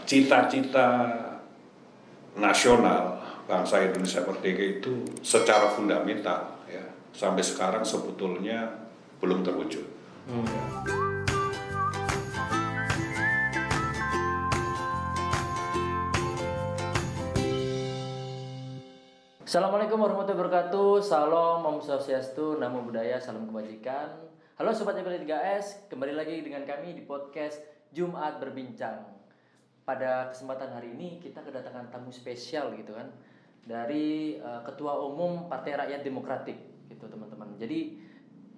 Cita-cita nasional bangsa Indonesia Merdeka itu secara fundamental ya sampai sekarang sebetulnya belum terwujud. Assalamualaikum warahmatullahi wabarakatuh. Salam, Om Swastiastu, Namo Buddhaya, salam kebajikan. Halo Sobat FPL 3S, kembali lagi dengan kami di podcast Jumat Berbincang. Pada kesempatan hari ini kita kedatangan tamu spesial gitu kan, dari Ketua Umum Partai Rakyat Demokratik gitu teman-teman. Jadi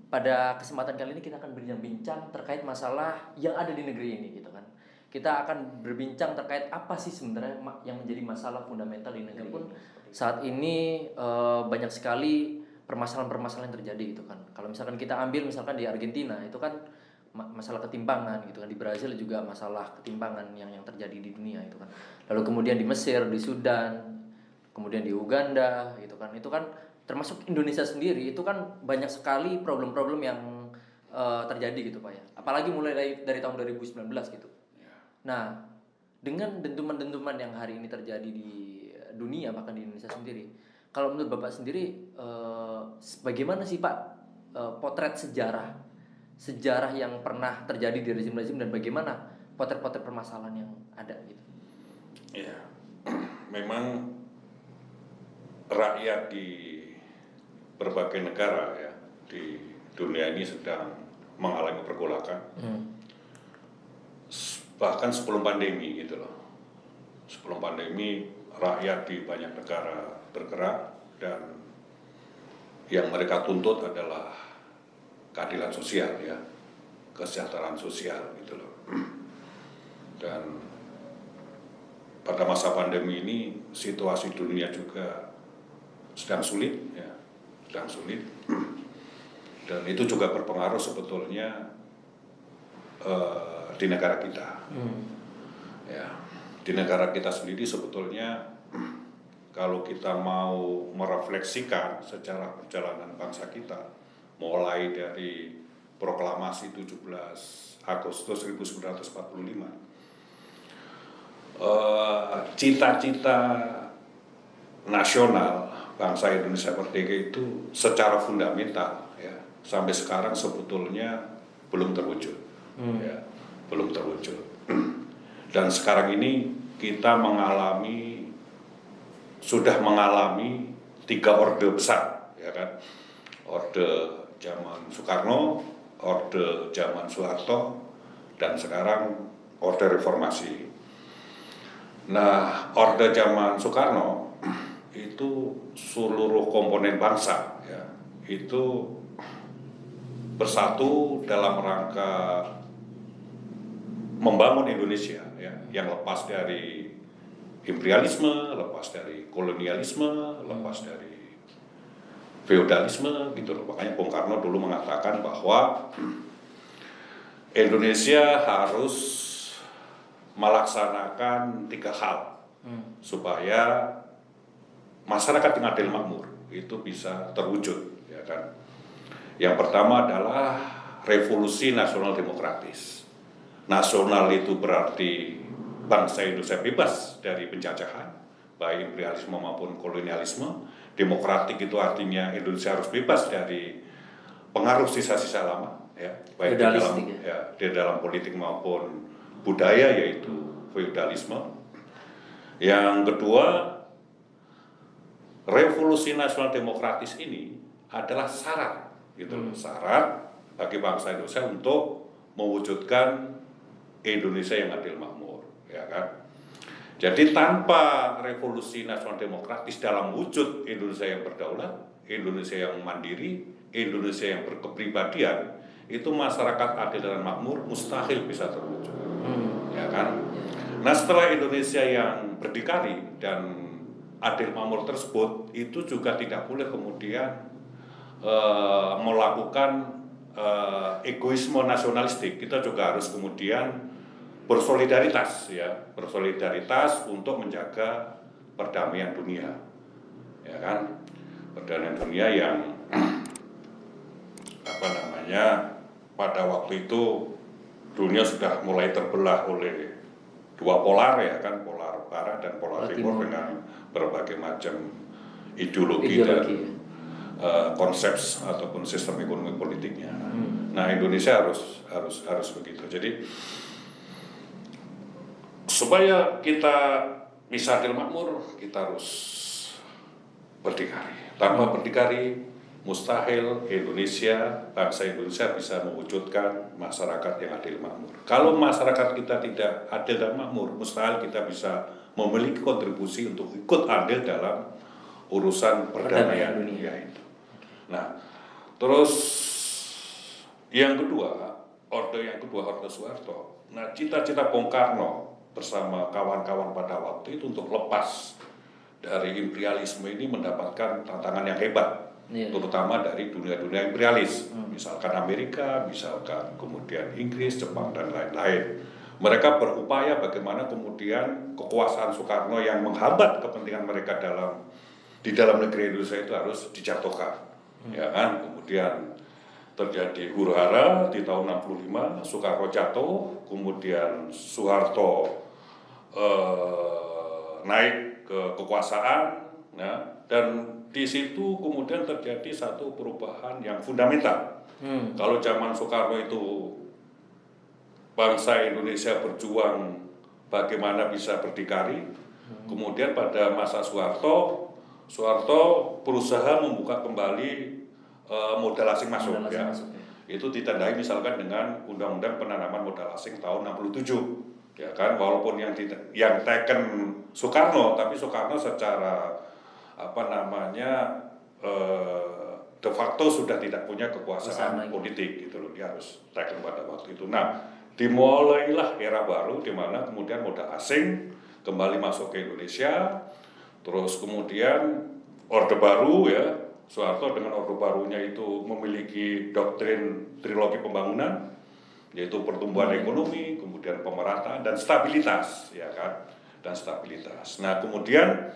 pada kesempatan kali ini kita akan berbincang terkait masalah yang ada di negeri ini gitu kan. Kita akan berbincang terkait apa sih sebenarnya yang menjadi masalah fundamental di negeri pun saat ini. Banyak sekali permasalahan-permasalahan yang terjadi gitu kan. Kalau misalkan kita ambil misalkan di Argentina itu kan masalah ketimpangan gitu kan, di Brazil juga masalah ketimpangan yang terjadi di dunia itu kan. Lalu kemudian di Mesir, di Sudan, kemudian di Uganda gitu kan. Itu kan termasuk Indonesia sendiri itu kan banyak sekali problem-problem yang terjadi gitu Pak ya. Apalagi mulai dari tahun 2019 gitu. Nah, dengan dentuman-dentuman yang hari ini terjadi di dunia bahkan di Indonesia sendiri, kalau menurut Bapak sendiri bagaimana sih Pak potret sejarah yang pernah terjadi di rezim-rezim dan bagaimana potret-potret permasalahan yang ada gitu? Ya, memang rakyat di berbagai negara ya di dunia ini sedang mengalami pergolakan. Bahkan sebelum pandemi gitu loh. Sebelum pandemi rakyat di banyak negara bergerak dan yang mereka tuntut adalah keadilan sosial ya, kesejahteraan sosial gitu loh. Dan pada masa pandemi ini situasi dunia juga sedang sulit ya, sedang sulit. Dan itu juga berpengaruh sebetulnya di negara kita. Ya, di negara kita sendiri sebetulnya kalau kita mau merefleksikan sejarah perjalanan bangsa kita mulai dari proklamasi 17 Agustus 1945, cita-cita nasional bangsa Indonesia Merdeka itu secara fundamental ya sampai sekarang sebetulnya belum terwujud. Ya, belum terwujud. Dan sekarang ini kita sudah mengalami 3 orde besar, ya kan? Orde zaman Soekarno, orde zaman Soeharto, dan sekarang orde reformasi. Nah, orde zaman Soekarno itu seluruh komponen bangsa, ya, itu bersatu dalam rangka membangun Indonesia ya, yang lepas dari imperialisme, lepas dari kolonialisme, lepas dari feodalisme gitu loh. Makanya Bung Karno dulu mengatakan bahwa Indonesia harus melaksanakan 3 hal supaya masyarakat yang adil makmur itu bisa terwujud ya kan. Yang pertama adalah revolusi nasional demokratis. Nasional itu berarti bangsa Indonesia bebas dari penjajahan, baik imperialisme maupun kolonialisme. Demokratik itu artinya Indonesia harus bebas dari pengaruh sisa-sisa lama, ya, baik di dalam politik maupun budaya, yaitu feodalisme. Yang kedua, revolusi nasional demokratis ini adalah syarat, gitu, syarat bagi bangsa Indonesia untuk mewujudkan Indonesia yang adil makmur, ya kan? Jadi tanpa revolusi nasional demokratis dalam wujud Indonesia yang berdaulat, Indonesia yang mandiri, Indonesia yang berkepribadian, itu masyarakat adil dan makmur mustahil bisa terwujud, ya kan? Nah, setelah Indonesia yang berdikari dan adil makmur tersebut, itu juga tidak boleh kemudian melakukan egoisme nasionalistik. Kita juga harus kemudian bersolidaritas ya, bersolidaritas untuk menjaga perdamaian dunia, ya kan, perdamaian dunia yang pada waktu itu dunia sudah mulai terbelah oleh dua polar ya kan, polar barat dan polar timur Timur. dengan berbagai macam ideologi. Dan konsep ataupun sistem ekonomi politiknya. Nah, Indonesia harus begitu. Jadi supaya kita bisa adil makmur, kita harus berdikari. Tanpa berdikari, mustahil bangsa Indonesia bisa mewujudkan masyarakat yang adil makmur. Kalau masyarakat kita tidak adil dan makmur, mustahil kita bisa memiliki kontribusi untuk ikut andil dalam urusan perdamaian dunia itu. Nah, terus yang kedua, Orde Soeharto. Nah, cita-cita Bung Karno bersama kawan-kawan pada waktu itu untuk lepas dari imperialisme ini mendapatkan tantangan yang hebat, terutama dari dunia-dunia imperialis, misalkan Amerika, misalkan kemudian Inggris, Jepang, dan lain-lain. Mereka berupaya bagaimana kemudian kekuasaan Soekarno yang menghambat kepentingan mereka di dalam negeri Indonesia itu harus dijatuhkan. Ya kan, kemudian terjadi huru-hara di tahun 65, Soekarno jatuh, kemudian Soeharto naik ke kekuasaan, ya, dan di situ kemudian terjadi satu perubahan yang fundamental. Kalau zaman Soekarno itu bangsa Indonesia berjuang bagaimana bisa berdikari, kemudian pada masa Soeharto berusaha membuka kembali modal asing masuk. Itu ditandai misalkan dengan Undang-Undang Penanaman Modal Asing tahun 67, ya kan, walaupun yang teken Soekarno, tapi Soekarno secara de facto sudah tidak punya kekuasaan politik gitu loh, dia harus teken pada waktu itu. Nah, dimulailah era baru di mana kemudian modal asing kembali masuk ke Indonesia. Terus kemudian Orde Baru, ya, Soeharto dengan Orde Barunya itu memiliki doktrin trilogi pembangunan, yaitu pertumbuhan ekonomi, kemudian pemerataan dan stabilitas, ya kan, dan stabilitas. Nah, kemudian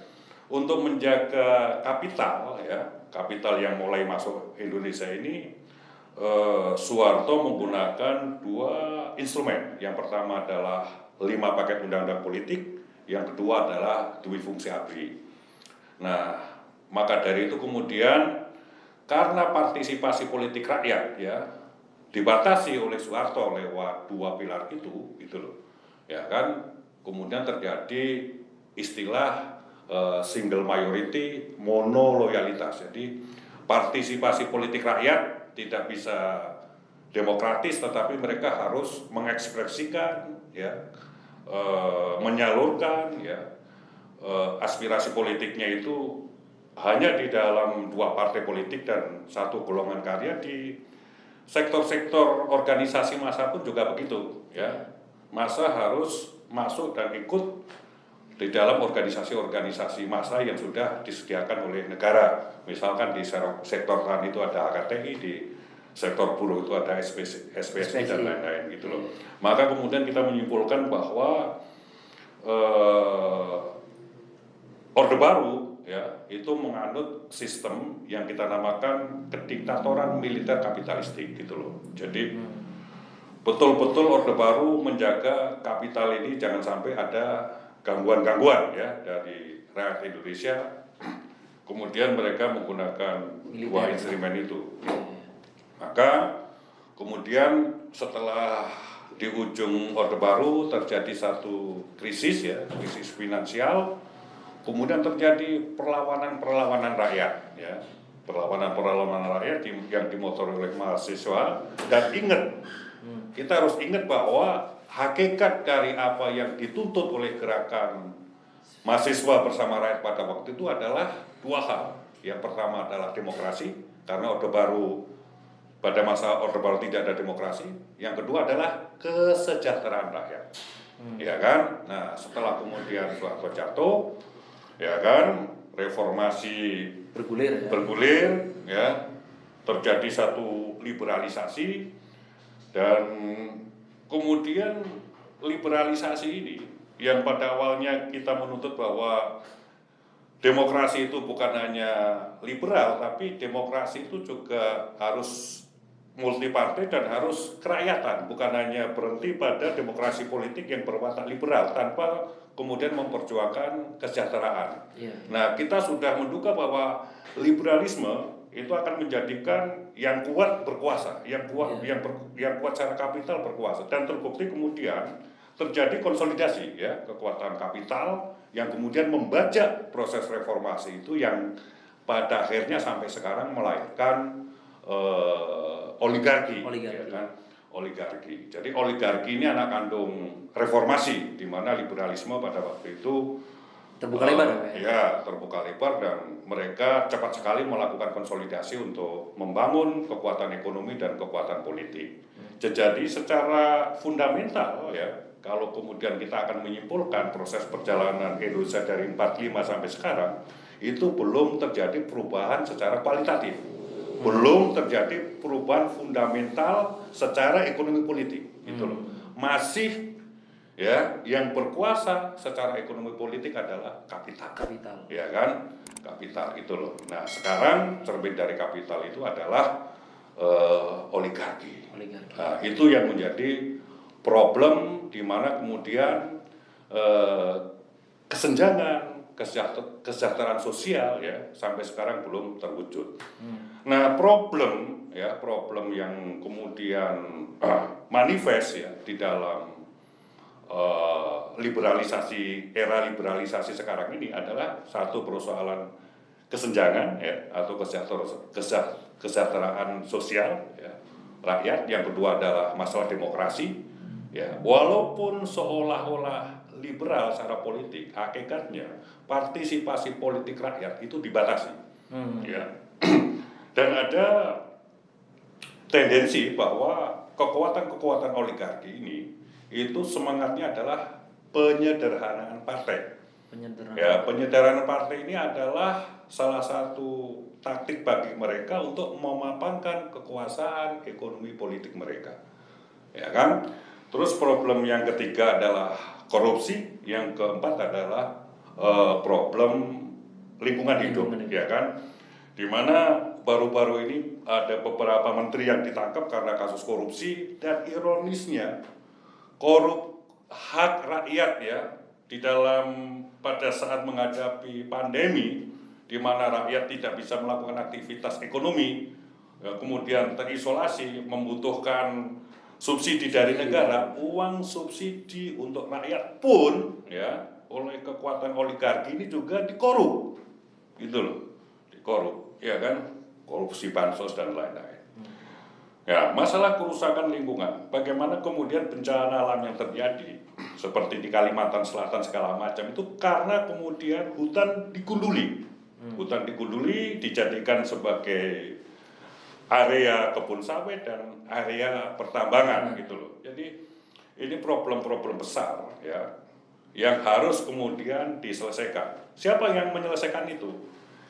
untuk menjaga kapital yang mulai masuk Indonesia ini, Soeharto menggunakan dua instrumen. Yang pertama adalah 5 paket undang-undang politik, yang kedua adalah dui fungsi ABRI. Nah, maka dari itu kemudian karena partisipasi politik rakyat, ya, dibatasi oleh Soeharto lewat 2 pilar itu, gitu loh, ya kan, kemudian terjadi istilah single majority, mono loyalitas. Jadi partisipasi politik rakyat tidak bisa demokratis, tetapi mereka harus mengekspresikan, ya, menyalurkan, ya, aspirasi politiknya itu hanya di dalam 2 partai politik dan 1 golongan karya. Di sektor-sektor organisasi massa pun juga begitu, ya. Massa harus masuk dan ikut di dalam organisasi-organisasi massa yang sudah disediakan oleh negara. Misalkan di sektor tani itu ada HKTI, di sektor buruh itu ada SPSI dan lain-lain gitu loh. Maka kemudian kita menyimpulkan bahwa Orde Baru, ya, itu menganut sistem yang kita namakan kediktatoran militer kapitalistik gitu loh. Jadi betul-betul Orde Baru menjaga kapital ini jangan sampai ada gangguan-gangguan, ya, dari rakyat Indonesia. Kemudian mereka menggunakan dua instrumen itu. Maka kemudian setelah di ujung Orde Baru terjadi satu krisis, ya, krisis finansial. Kemudian terjadi perlawanan rakyat, ya, perlawanan rakyat yang dimotori oleh mahasiswa. Dan kita harus ingat bahwa hakikat dari apa yang dituntut oleh gerakan mahasiswa bersama rakyat pada waktu itu adalah 2 hal. Yang pertama adalah demokrasi, karena pada masa Orde Baru tidak ada demokrasi. Yang kedua adalah kesejahteraan rakyat, ya kan. Nah, setelah kemudian Soeharto jatuh, ya kan, reformasi bergulir, ya, terjadi satu liberalisasi, dan kemudian liberalisasi ini yang pada awalnya kita menuntut bahwa demokrasi itu bukan hanya liberal, tapi demokrasi itu juga harus multi partai dan harus kerakyatan, bukan hanya berhenti pada demokrasi politik yang berwatak liberal tanpa kemudian memperjuangkan kesejahteraan. Nah, kita sudah menduga bahwa liberalisme itu akan menjadikan yang kuat berkuasa, yang kuat secara kapital berkuasa, dan terbukti kemudian terjadi konsolidasi ya kekuatan kapital yang kemudian membajak proses reformasi itu yang pada akhirnya sampai sekarang melahirkan oligarki. Ya kan? Oligarki. Jadi oligarki ini anak kandung reformasi, di mana liberalisme pada waktu itu terbuka lebar ya terbuka lebar, dan mereka cepat sekali melakukan konsolidasi untuk membangun kekuatan ekonomi dan kekuatan politik. Jadi secara fundamental ya, kalau kemudian kita akan menyimpulkan proses perjalanan Indonesia dari 45 sampai sekarang, itu belum terjadi perubahan secara kualitatif, belum terjadi perubahan fundamental secara ekonomi politik, gitu loh. Masih ya yang berkuasa secara ekonomi politik adalah kapital, ya kan, kapital itu loh. Nah sekarang cermin dari kapital itu adalah oligarki. Nah, itu yang menjadi problem di mana kemudian kesenjangan kesejahteraan sosial ya sampai sekarang belum terwujud. Nah problem yang kemudian manifest ya di dalam era liberalisasi sekarang ini adalah satu persoalan kesenjangan ya atau kesejahteraan sosial ya rakyat. Yang kedua adalah masalah demokrasi ya, walaupun seolah-olah liberal secara politik, hakikatnya partisipasi politik rakyat itu dibatasi ya. Dan ada tendensi bahwa kekuatan oligarki ini itu semangatnya adalah penyederhanaan partai. Penyederhanaan partai ini adalah salah satu taktik bagi mereka untuk memapankan kekuasaan ekonomi politik mereka. Ya kan? Terus problem yang ketiga adalah korupsi, yang keempat adalah problem lingkungan hidup, ya kan? Di mana baru-baru ini ada beberapa menteri yang ditangkap karena kasus korupsi, dan ironisnya hak rakyat ya di dalam pada saat menghadapi pandemi di mana rakyat tidak bisa melakukan aktivitas ekonomi, ya, kemudian terisolasi, membutuhkan subsidi dari negara, uang subsidi untuk rakyat pun ya oleh kekuatan oligarki ini juga dikorup, gitu loh, dikorup, ya kan, korupsi bansos dan lain-lain. Ya, masalah kerusakan lingkungan, bagaimana kemudian bencana alam yang terjadi seperti di Kalimantan Selatan segala macam itu karena kemudian hutan digunduli, dijadikan sebagai area kebun sawit dan area pertambangan gitu loh. Jadi ini problem-problem besar ya yang harus kemudian diselesaikan. Siapa yang menyelesaikan itu?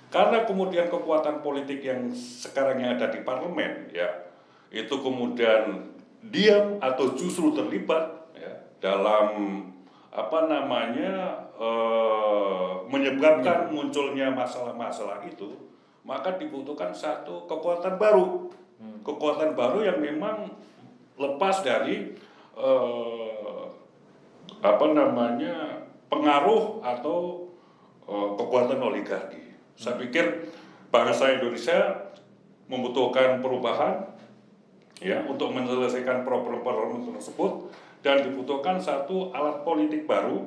Karena kemudian kekuatan politik yang sekarang yang ada di parlemen ya itu kemudian diam atau justru terlibat ya dalam menyebabkan munculnya masalah-masalah itu, maka dibutuhkan satu kekuatan baru, kekuatan baru yang memang lepas dari pengaruh atau kekuatan oligarki. Saya pikir bangsa Indonesia membutuhkan perubahan ya untuk menyelesaikan problem-problem tersebut, dan dibutuhkan satu alat politik baru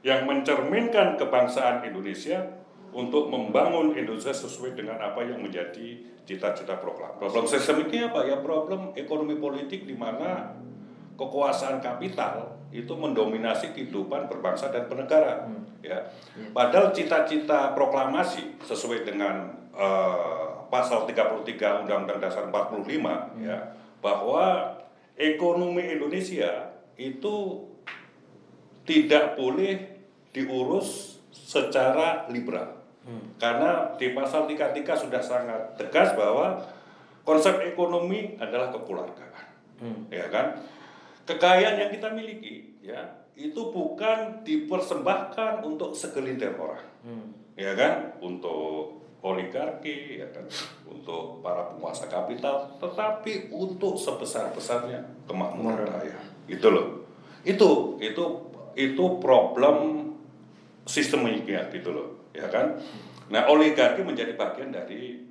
yang mencerminkan kebangsaan Indonesia untuk membangun Indonesia sesuai dengan apa yang menjadi cita-cita proklamasi. Problem sistemiknya apa ya? Problem ekonomi politik di mana kekuasaan kapital itu mendominasi kehidupan berbangsa dan bernegara. Ya. Padahal cita-cita proklamasi sesuai dengan pasal 33 Undang-Undang Dasar 45 ya, bahwa ekonomi Indonesia itu tidak boleh diurus secara liberal. Karena di pasal 33 sudah sangat tegas bahwa konsep ekonomi adalah kekeluargaan. Ya kan? Kekayaan yang kita miliki ya itu bukan dipersembahkan untuk segelintir orang. Ya kan? Untuk oligarki, ya kan, untuk para penguasa kapital, tetapi untuk sebesar-besarnya kemakmuran rakyat. Itu loh. Itu problem sistemiknya gitu loh, ya kan. Nah, oligarki menjadi bagian dari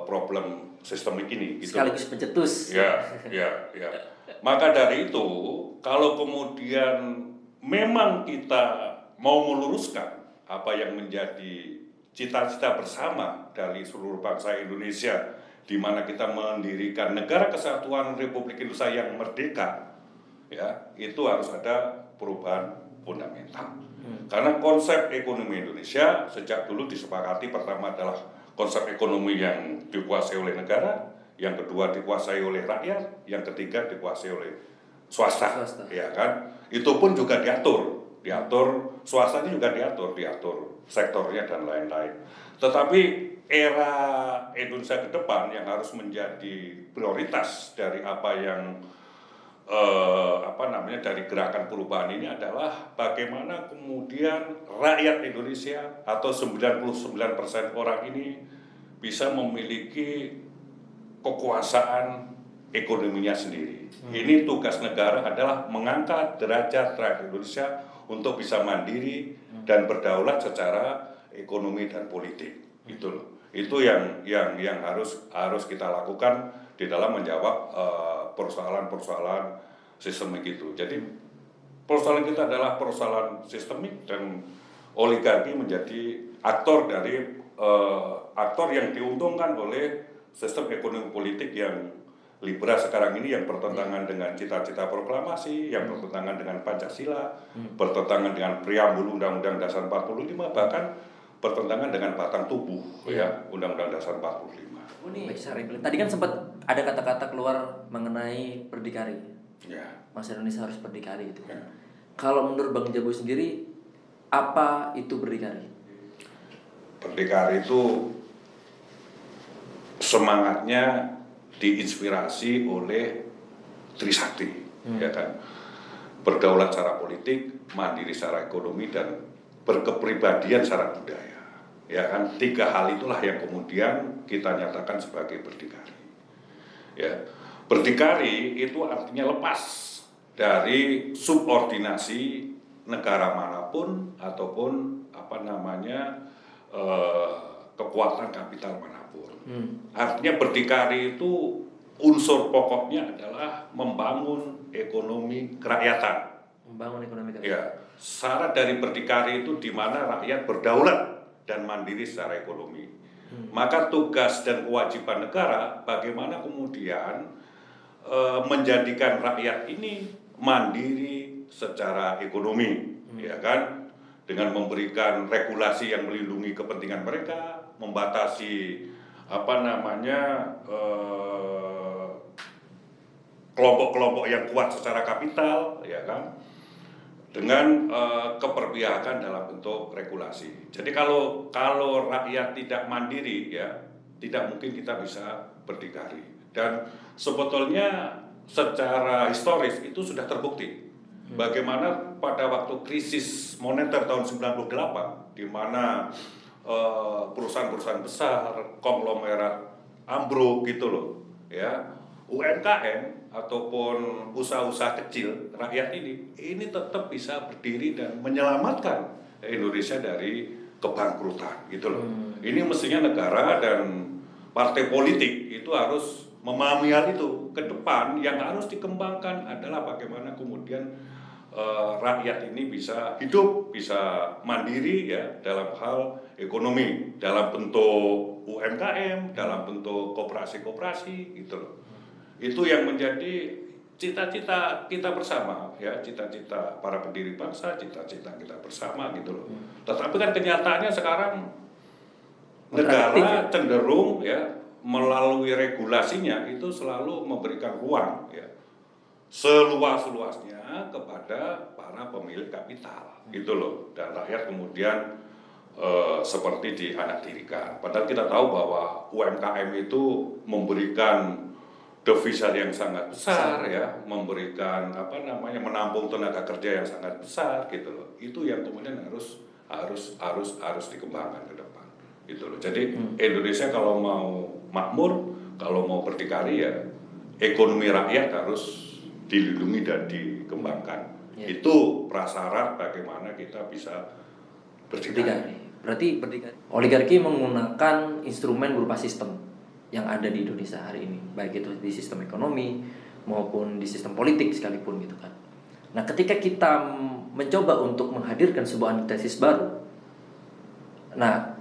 problem sistemik ini. Gitu. Sekaligus pencetus. Ya. Maka dari itu, kalau kemudian memang kita mau meluruskan apa yang menjadi cita-cita bersama dari seluruh bangsa Indonesia, di mana kita mendirikan Negara Kesatuan Republik Indonesia yang merdeka, ya, itu harus ada perubahan fundamental. Karena konsep ekonomi Indonesia sejak dulu disepakati, pertama adalah konsep ekonomi yang dikuasai oleh negara, yang kedua dikuasai oleh rakyat, yang ketiga dikuasai oleh swasta. Ya kan? Itu pun juga diatur swasta ini juga diatur sektornya dan lain-lain. Tetapi era Indonesia ke depan yang harus menjadi prioritas dari apa yang dari gerakan perubahan ini adalah bagaimana kemudian rakyat Indonesia atau 99% orang ini bisa memiliki kekuasaan ekonominya sendiri. Ini tugas negara adalah mengangkat derajat rakyat Indonesia untuk bisa mandiri dan berdaulat secara ekonomi dan politik. Itu yang harus kita lakukan di dalam menjawab persoalan-persoalan sistemik itu. Jadi persoalan kita adalah persoalan sistemik, dan oligarki menjadi aktor yang diuntungkan oleh sistem ekonomi politik yang liberal sekarang ini, yang bertentangan dengan cita-cita proklamasi, yang bertentangan dengan Pancasila, bertentangan dengan preambul Undang-Undang Dasar 45, bahkan bertentangan dengan batang tubuh ya Undang-Undang Dasar 45. Baik, tadi kan sempat ada kata-kata keluar mengenai berdikari. Ya. Masa Indonesia harus berdikari gitu. Ya. Kalau menurut Bang Jabu sendiri, apa itu berdikari? Berdikari itu semangatnya diinspirasi oleh Trisakti, ya kan, berdaulat secara politik, mandiri secara ekonomi, dan berkepribadian secara budaya, ya kan. 3 hal itulah yang kemudian kita nyatakan sebagai berdikari. Ya, berdikari itu artinya lepas dari subordinasi negara manapun ataupun kekuatan kapital manapun. Artinya berdikari itu unsur pokoknya adalah membangun ekonomi kerakyatan. Membangun ekonomi kerakyatan. Ya, syarat dari berdikari itu di mana rakyat berdaulat dan mandiri secara ekonomi. Maka tugas dan kewajiban negara bagaimana kemudian menjadikan rakyat ini mandiri secara ekonomi, ya kan? Dengan memberikan regulasi yang melindungi kepentingan mereka, membatasi kelompok-kelompok yang kuat secara kapital, ya kan, dengan keberpihakan dalam bentuk regulasi. Jadi kalau rakyat tidak mandiri, ya tidak mungkin kita bisa berdikari. Dan sebetulnya secara historis itu sudah terbukti. Bagaimana pada waktu krisis moneter tahun 98, di mana perusahaan-perusahaan besar, konglomerat ambruk gitu loh, ya, UMKM ataupun usaha-usaha kecil rakyat ini tetap bisa berdiri dan menyelamatkan Indonesia dari kebangkrutan gitu loh. Ini mestinya negara dan partai politik itu harus memahami hal itu. Ke depan yang harus dikembangkan adalah bagaimana kemudian rakyat ini bisa hidup, bisa mandiri ya dalam hal ekonomi, dalam bentuk UMKM, dalam bentuk koperasi-koperasi gitu loh. Itu yang menjadi cita-cita kita bersama ya, cita-cita para pendiri bangsa, cita-cita kita bersama gitu loh. Tetapi kan kenyataannya sekarang negara cenderung ya melalui regulasinya itu selalu memberikan ruang ya seluas-luasnya kepada para pemilik kapital gitu loh, dan rakyat kemudian seperti dianaktirikan. Padahal kita tahu bahwa UMKM itu memberikan devisa yang sangat besar ya, memberikan menampung tenaga kerja yang sangat besar gitu loh. Itu yang kemudian harus dikembangkan ke depan. gitu loh. Jadi Indonesia kalau mau makmur, kalau mau berdikari ya ekonomi rakyat harus dilindungi dan dikembangkan. Itu prasyarat bagaimana kita bisa berdikari. Berarti berdikari. Oligarki menggunakan instrumen berupa sistem yang ada di Indonesia hari ini, baik itu di sistem ekonomi maupun di sistem politik sekalipun gitu kan. Nah, ketika kita mencoba untuk menghadirkan sebuah analisis baru, nah,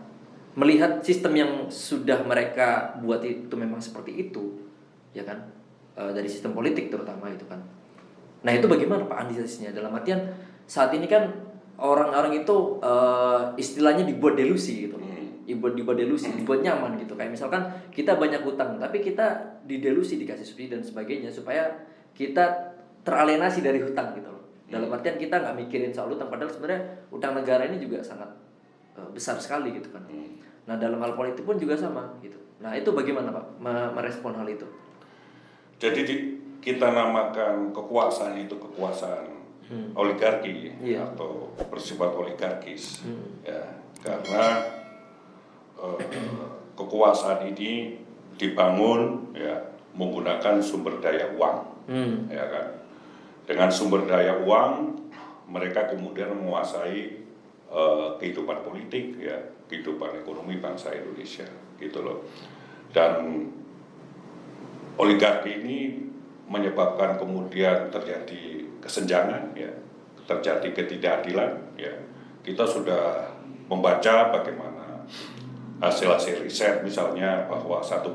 melihat sistem yang sudah mereka buat itu memang seperti itu, ya kan, dari sistem politik terutama itu kan. Nah, itu bagaimana Pak analisisnya? Dalam artian saat ini kan orang-orang itu istilahnya dibuat delusi gitu, dibuat delusi, dibuat nyaman gitu. Kayak misalkan kita banyak hutang, tapi kita didelusi dikasih subsidi dan sebagainya supaya kita teralienasi dari hutang gitu loh. Dalam artian kita nggak mikirin soal hutang, padahal sebenarnya hutang negara ini juga sangat besar sekali gitu kan. Nah, dalam hal politik pun juga sama gitu. Nah, itu bagaimana Pak merespon hal itu? Jadi kita namakan kekuasaan itu kekuasaan oligarki atau bersifat oligarkis, ya, karena kekuasaan ini dibangun ya menggunakan sumber daya uang, ya kan. Dengan sumber daya uang mereka kemudian menguasai kehidupan politik, ya, kehidupan ekonomi bangsa Indonesia, gitu loh. Dan oligarki ini menyebabkan kemudian terjadi kesenjangan, ya, terjadi ketidakadilan, ya. Kita sudah membaca bagaimana hasil-hasil riset misalnya bahwa 1%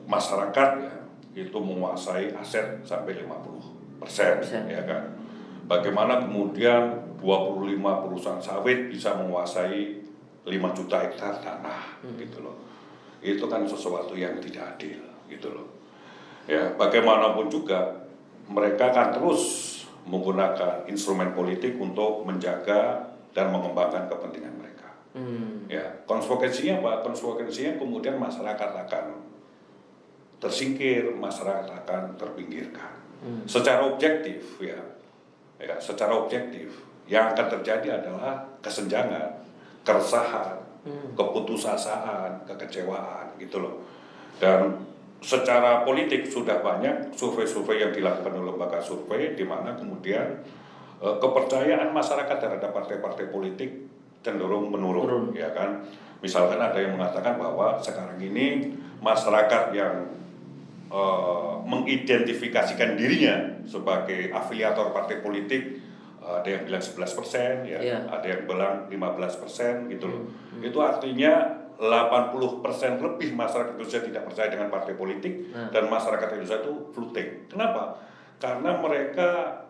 masyarakat ya itu menguasai aset sampai 50%, ya kan. Bagaimana kemudian 25 perusahaan sawit bisa menguasai 5 juta hektar tanah, gitu loh. Itu kan sesuatu yang tidak adil, gitu loh. Ya, bagaimanapun juga mereka akan terus menggunakan instrumen politik untuk menjaga dan mengembangkan kepentingan mereka. Ya, konsekuensinya apa? Konsekuensinya kemudian masyarakat akan tersingkir, masyarakat akan terpinggirkan. Secara objektif, ya, secara objektif yang akan terjadi adalah kesenjangan, keresahan, keputusasaan, kekecewaan, gitu loh. Dan secara politik sudah banyak survei-survei yang dilakukan oleh lembaga survei di mana kemudian kepercayaan masyarakat terhadap partai-partai politik cenderung menurun, ya kan. Misalkan ada yang mengatakan bahwa sekarang ini masyarakat yang mengidentifikasikan dirinya sebagai afiliator partai politik ada yang bilang 11%, ya, ada yang bilang 15%, gitu loh. Itu artinya 80% lebih masyarakat Indonesia tidak percaya dengan partai politik dan masyarakat Indonesia itu floating. Kenapa? Karena mereka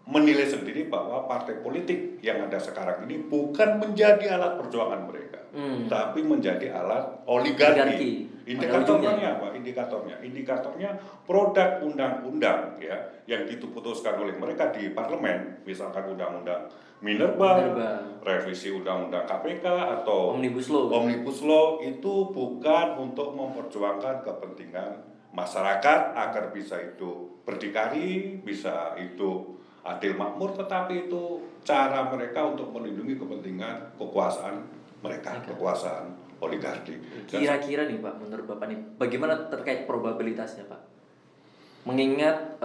menilai sendiri bahwa partai politik yang ada sekarang ini bukan menjadi alat perjuangan mereka, tapi menjadi alat oligarki. Indikatornya apa? Indikatornya produk undang-undang, ya, yang diputuskan oleh mereka di parlemen, misalkan undang-undang Minerba, revisi undang-undang KPK atau Omnibus Law itu bukan untuk memperjuangkan kepentingan masyarakat agar bisa itu berdikari, bisa itu adil makmur, tetapi itu cara mereka untuk melindungi kepentingan kekuasaan mereka, kekuasaan oligarki. Kira-kira nih Pak, menurut Bapak nih, bagaimana terkait probabilitasnya Pak? Mengingat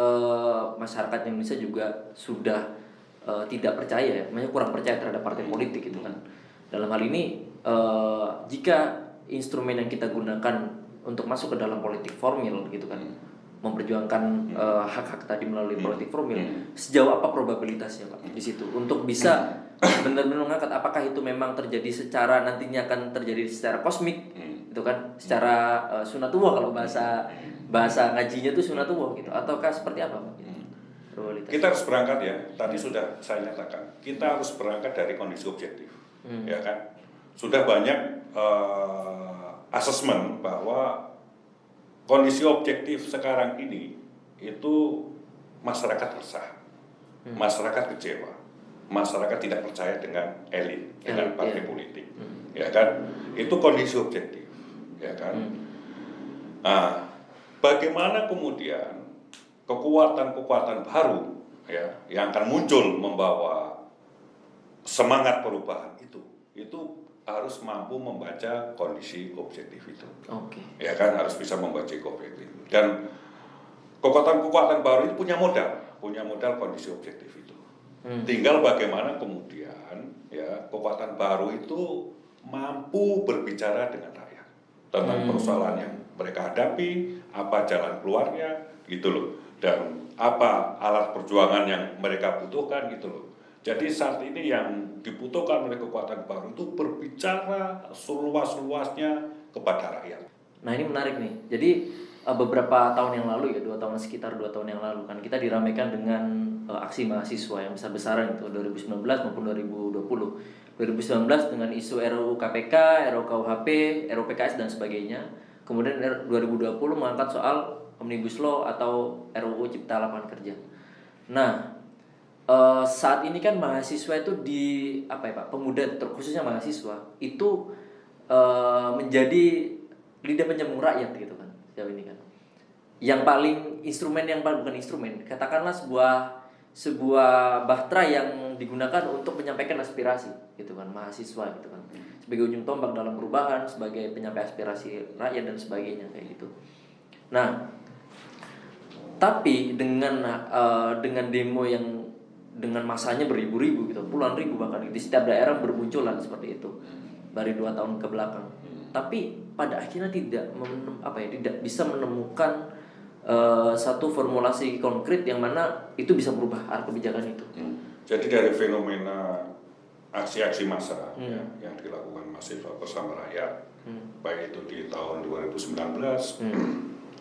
masyarakat Indonesia juga sudah tidak percaya, ya, maksudnya kurang percaya terhadap partai politik gitu kan. Dalam hal ini, jika instrumen yang kita gunakan untuk masuk ke dalam politik formil gitu kan, memperjuangkan hak-hak tadi melalui politik formil, sejauh apa probabilitasnya Pak di situ untuk bisa benar-benar mengangkat apakah itu memang terjadi secara nantinya akan terjadi secara kosmik itu kan, secara sunatullah kalau bahasa ngajinya itu sunatullah gitu, ataukah seperti apa Pak? Kita harus berangkat, ya, tadi sudah saya nyatakan, kita harus berangkat dari kondisi objektif, ya kan. Sudah banyak asesmen bahwa kondisi objektif sekarang ini itu masyarakat resah, masyarakat kecewa, masyarakat tidak percaya dengan elit, dengan partai politik, ya kan. Itu kondisi objektif, ya kan. Nah, bagaimana kemudian kekuatan-kekuatan baru, ya, yang akan muncul membawa semangat perubahan itu harus mampu membaca kondisi objektif itu. Oke. Ya kan, harus bisa membaca objektif itu. Dan kekuatan-kekuatan baru itu punya modal kondisi objektif itu. Tinggal bagaimana kemudian ya kekuatan baru itu mampu berbicara dengan rakyat tentang persoalan yang mereka hadapi, apa jalan keluarnya gitu loh, dan apa alat perjuangan yang mereka butuhkan gitu loh. Jadi saat ini yang dibutuhkan oleh kekuatan baru itu berbicara seluas-luasnya kepada rakyat. Nah ini menarik nih. Jadi beberapa tahun yang lalu ya, sekitar 2 tahun yang lalu kan kita diramaikan dengan aksi mahasiswa yang besar-besaran itu 2019 maupun 2020. 2019 dengan isu RUU KPK, RUU KUHP, RUU PKS dan sebagainya. Kemudian 2020 mengangkat soal Omnibus Law atau RUU Cipta Lapangan Kerja. Nah, saat ini kan mahasiswa itu pemuda khususnya mahasiswa itu menjadi lidah penyambung rakyat gitu kan sejauh ini kan. Bukan instrumen, katakanlah sebuah bahtera yang digunakan untuk menyampaikan aspirasi gitu kan mahasiswa gitu kan. Sebagai ujung tombak dalam perubahan, sebagai penyampai aspirasi rakyat dan sebagainya kayak gitu. Nah, tapi dengan demo yang dengan masanya beribu-ribu gitu, puluhan ribu bahkan di setiap daerah bermunculan seperti itu dari 2 tahun ke belakang. Tapi pada akhirnya tidak bisa menemukan satu formulasi konkret yang mana itu bisa merubah arah kebijakan itu. Jadi dari fenomena aksi-aksi massa yang dilakukan mahasiswa bersama rakyat, baik itu di tahun 2019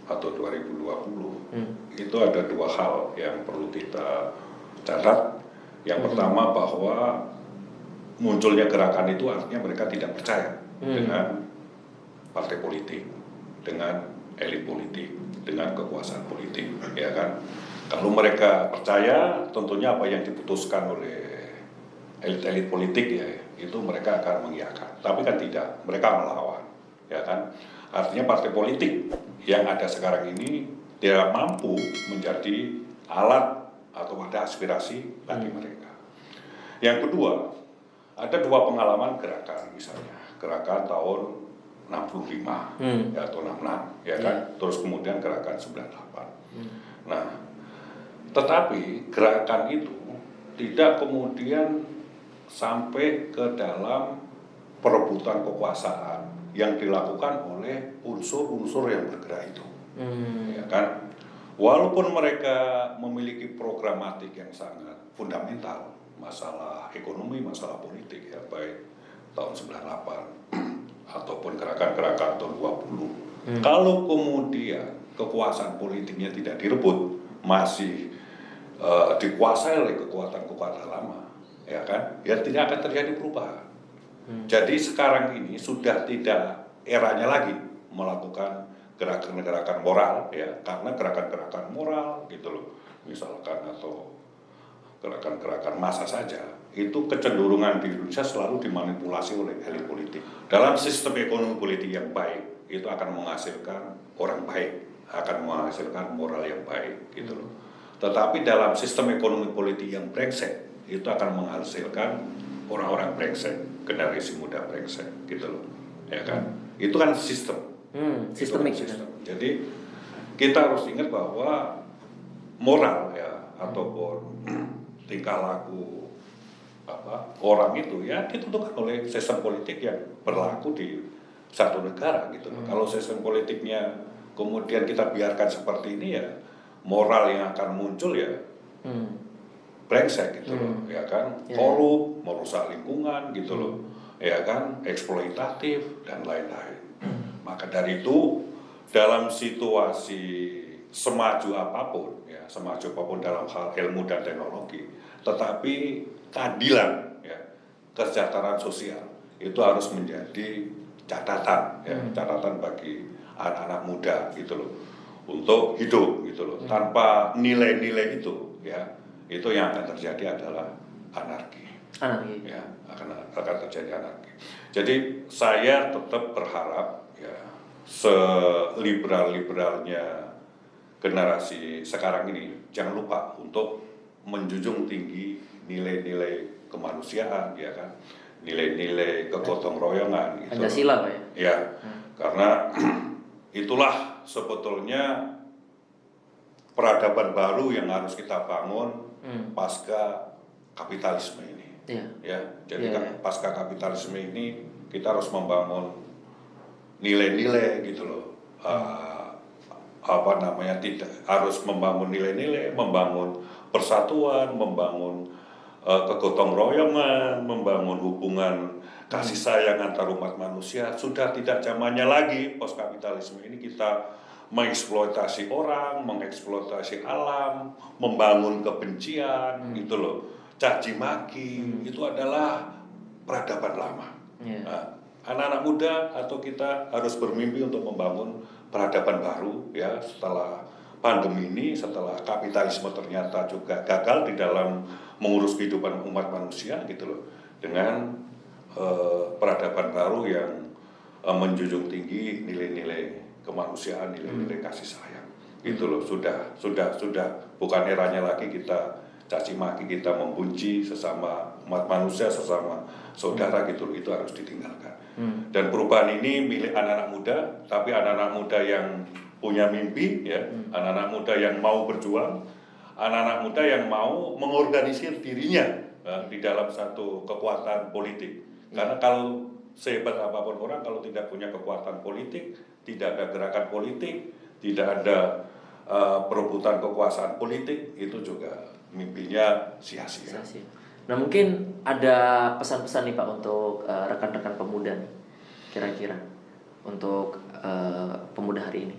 atau 2020, itu ada 2 hal yang perlu kita catat. Yang pertama bahwa munculnya gerakan itu artinya mereka tidak percaya dengan partai politik, dengan elit politik, dengan kekuasaan politik, ya kan? Kalau mereka percaya, tentunya apa yang diputuskan oleh elit-elit politik ya, itu mereka akan mengiyakan. Tapi kan tidak, mereka melawan, ya kan? Artinya partai politik yang ada sekarang ini tidak mampu menjadi alat atau wadah aspirasi bagi mereka. Yang kedua, ada 2 pengalaman gerakan, misalnya gerakan tahun 65 ya, atau 66 ya kan, terus kemudian gerakan 98. Nah, tetapi gerakan itu tidak kemudian sampai ke dalam perebutan kekuasaan yang dilakukan oleh unsur-unsur yang bergerak itu, ya kan. Walaupun mereka memiliki programatik yang sangat fundamental, masalah ekonomi, masalah politik ya, baik tahun 98 ataupun gerakan-gerakan tahun 20. Kalau kemudian kekuasaan politiknya tidak direbut, masih dikuasai oleh kekuatan-kekuatan lama, ya kan, ya tidak akan terjadi perubahan. Jadi sekarang ini sudah tidak eranya lagi melakukan gerakan-gerakan moral ya, karena gerakan-gerakan moral gitu loh, misalkan, atau gerakan-gerakan massa saja, itu kecenderungan di Indonesia selalu dimanipulasi oleh elit politik. Dalam sistem ekonomi politik yang baik, itu akan menghasilkan orang baik, akan menghasilkan moral yang baik gitu loh. Tetapi dalam sistem ekonomi politik yang brengsek, itu akan menghasilkan orang-orang brengsek, generasi muda brengsek gitu loh, ya kan. Itu kan sistem. Sistemik. Jadi kita harus ingat bahwa moral ya, ataupun tingkah laku orang itu ya ditentukan oleh sistem politik yang berlaku di satu negara gitu. Kalau sistem politiknya kemudian kita biarkan seperti ini ya, moral yang akan muncul ya brengsek gitu loh, ya kan, korup, merusak lingkungan gitu loh, ya kan, eksploitatif dan lain-lain. Maka dari itu dalam situasi semaju apapun ya, semaju apapun dalam hal ilmu dan teknologi, tetapi keadilan ya, kesejahteraan sosial itu harus menjadi catatan ya, catatan bagi anak-anak muda gitu loh, untuk hidup gitu loh. Tanpa nilai-nilai itu ya, itu yang akan terjadi adalah anarki. Ya, akan terjadi anarki. Jadi saya tetap berharap ya, seliberal-liberalnya generasi sekarang ini jangan lupa untuk menjunjung tinggi nilai-nilai kemanusiaan ya kan, nilai-nilai kegotong royongan gitu. Pancasila Pak ya? Ya, karena itulah sebetulnya peradaban baru yang harus kita bangun pasca kapitalisme ini. Ya, jadi pasca kapitalisme ini kita harus membangun nilai-nilai gitu loh. Tidak harus membangun nilai-nilai, membangun persatuan, membangun kegotong royongan, membangun hubungan kasih sayang antar umat manusia. Sudah tidak zamannya lagi post kapitalisme ini kita mengeksploitasi orang, mengeksploitasi alam, membangun kebencian, gitu loh, caci maki, itu adalah peradaban lama. Nah, anak-anak muda atau kita harus bermimpi untuk membangun peradaban baru ya setelah pandemi ini, setelah kapitalisme ternyata juga gagal di dalam mengurus kehidupan umat manusia, gitu loh, dengan peradaban baru yang menjunjung tinggi nilai-nilai kemanusiaan, nilai-nilai kasih sayang, gitu loh. Sudah bukan eranya lagi kita caci maki, kita membenci sesama umat manusia, sesama saudara, gitu loh. Itu harus ditinggalkan. Dan perubahan ini milik anak-anak muda, tapi anak-anak muda yang punya mimpi ya, anak-anak muda yang mau berjuang, anak-anak muda yang mau mengorganisir dirinya di dalam satu kekuatan politik. Karena kalau sehebat apapun orang, kalau tidak punya kekuatan politik, tidak ada gerakan politik, tidak ada perebutan kekuasaan politik, itu juga mimpinya sia-sia. Nah mungkin ada pesan-pesan nih Pak untuk rekan-rekan pemuda nih, kira-kira untuk pemuda hari ini,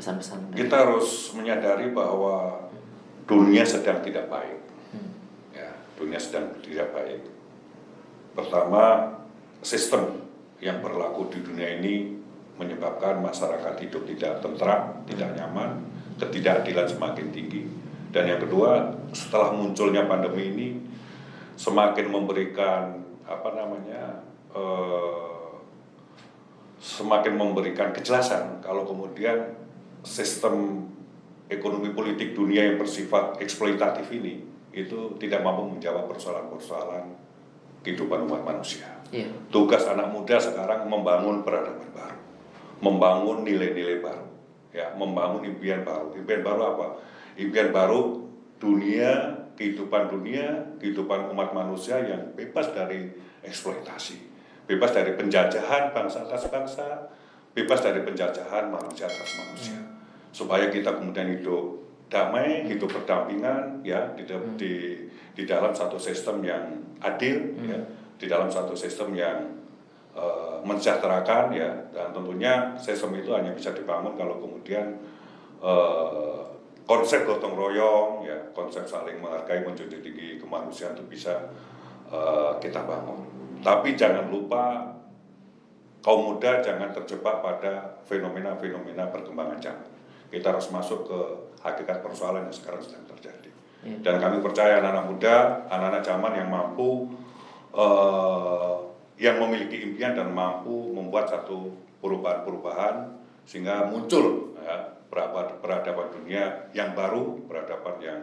pesan-pesan. Kita harus menyadari bahwa dunia sedang tidak baik. Ya, dunia sedang tidak baik. Pertama, sistem yang berlaku di dunia ini menyebabkan masyarakat hidup tidak tentram, tidak nyaman, ketidakadilan semakin tinggi. Dan yang kedua, setelah munculnya pandemi ini, semakin memberikan semakin memberikan kejelasan kalau kemudian sistem ekonomi politik dunia yang bersifat eksploitatif ini itu tidak mampu menjawab persoalan-persoalan kehidupan umat manusia. Tugas anak muda sekarang membangun peradaban baru, membangun nilai-nilai baru, ya, membangun impian baru. Impian baru apa? Impian baru dunia, kehidupan umat manusia yang bebas dari eksploitasi, bebas dari penjajahan bangsa atas bangsa, bebas dari penjajahan manusia atas manusia. Supaya kita kemudian hidup damai, hidup berdampingan, ya, di dalam satu sistem yang adil, ya, di dalam satu sistem yang mensejahterakan, ya, dan tentunya sistem itu hanya bisa dibangun kalau kemudian konsep gotong royong, ya, konsep saling menghargai, menjunjung tinggi kemanusiaan itu bisa kita bangun. Tapi jangan lupa kaum muda jangan terjebak pada fenomena-fenomena perkembangan zaman. Kita harus masuk ke hakikat persoalan yang sekarang sedang terjadi. Dan kami percaya anak-anak muda, anak-anak zaman yang mampu, yang memiliki impian dan mampu membuat satu perubahan-perubahan sehingga muncul, ya, peradaban dunia yang baru, peradaban yang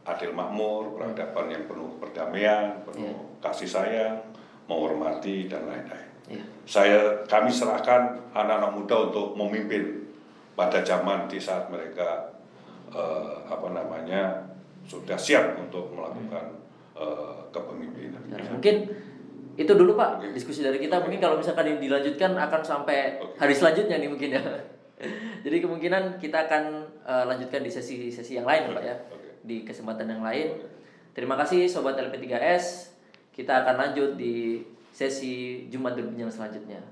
adil makmur, peradaban yang penuh perdamaian, penuh kasih sayang, menghormati dan lain-lain. Kami serahkan anak-anak muda untuk memimpin pada zaman di saat mereka sudah siap untuk melakukan kepemimpinan. Mungkin itu dulu Pak diskusi dari kita. Mungkin kalau misalkan ini dilanjutkan akan sampai hari selanjutnya nih mungkin ya. Jadi kemungkinan kita akan lanjutkan di sesi-sesi yang lain Pak ya, di kesempatan yang lain. Terima kasih Sobat LP3S. Kita akan lanjut di sesi Jumat Berbincang selanjutnya.